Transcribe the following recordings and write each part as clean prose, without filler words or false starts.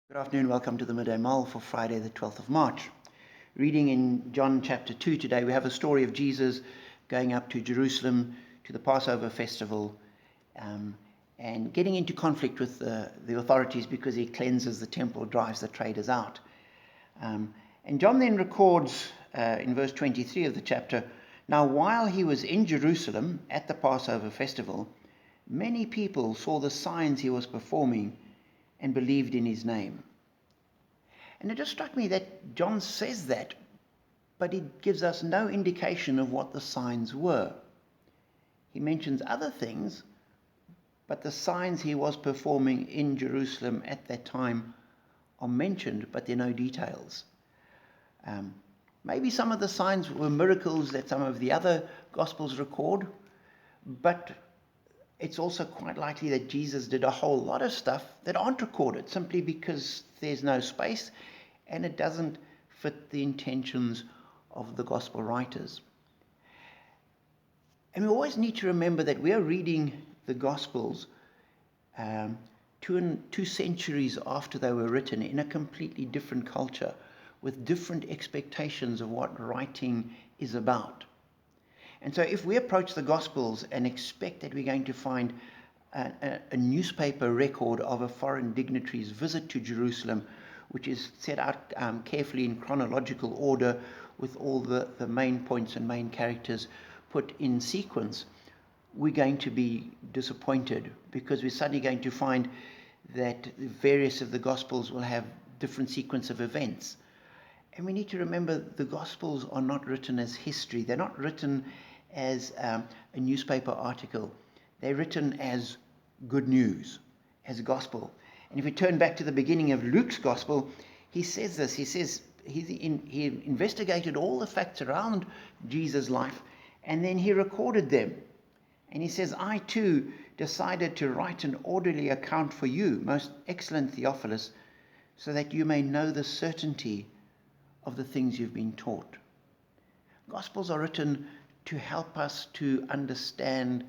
Good afternoon, welcome to the Midday Mull for Friday the 12th of March. Reading in John chapter 2 today, we have a story of Jesus going up to Jerusalem to the Passover festival and getting into conflict with the authorities because he cleanses the temple, drives the traders out. And John then records in verse 23 of the chapter, "Now while he was in Jerusalem at the Passover festival, many people saw the signs he was performing and believed in his name." And it just struck me that John says that, but he gives us no indication of what the signs were. He mentions other things, but the signs he was performing in Jerusalem at that time are mentioned, but there are no details. Maybe some of the signs were miracles that some of the other Gospels record, but it's also quite likely that Jesus did a whole lot of stuff that aren't recorded simply because there's no space and it doesn't fit the intentions of the Gospel writers. And we always need to remember that we are reading the Gospels 2 centuries after they were written in a completely different culture with different expectations of what writing is about. And so if we approach the Gospels and expect that we're going to find a newspaper record of a foreign dignitary's visit to Jerusalem, which is set out carefully in chronological order with all the main points and main characters put in sequence, we're going to be disappointed because we're suddenly going to find that various of the Gospels will have different sequence of events. And we need to remember the Gospels are not written as history. They're not written as a newspaper article. They're written as good news, as gospel. And if we turn back to the beginning of Luke's Gospel, he says this. He says he investigated all the facts around Jesus' life, and then he recorded them. And he says, "I too decided to write an orderly account for you, most excellent Theophilus, so that you may know the certainty of the things you've been taught." Gospels are written to help us to understand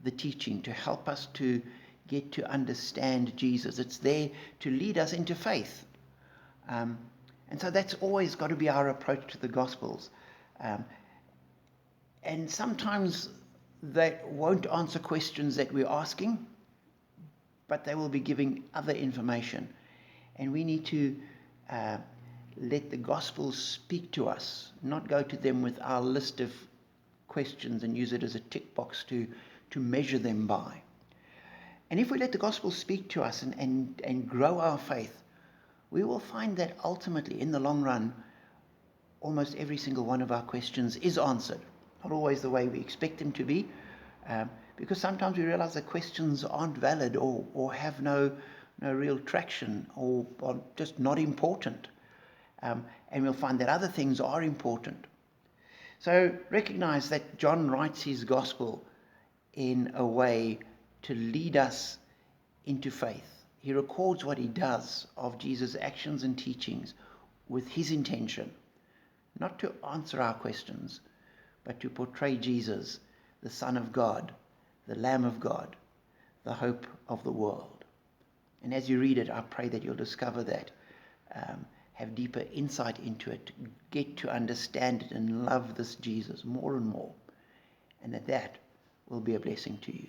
the teaching, to help us to get to understand Jesus. It's there to lead us into faith. And so that's always got to be our approach to the Gospels. And sometimes they won't answer questions that we're asking, but they will be giving other information. And we need to let the Gospels speak to us, not go to them with our list of questions and use it as a tick box to measure them by. And if we let the Gospel speak to us and grow our faith, we will find that ultimately, in the long run, almost every single one of our questions is answered. Not always the way we expect them to be, because sometimes we realize that questions aren't valid or have no real traction or are just not important. And we'll find that other things are important. So recognize that John writes his Gospel in a way to lead us into faith. He records what he does of Jesus' actions and teachings with his intention, not to answer our questions, but to portray Jesus, the Son of God, the Lamb of God, the hope of the world. And as you read it, I pray that you'll discover that, have deeper insight into it, get to understand it and love this Jesus more and more, and that will be a blessing to you.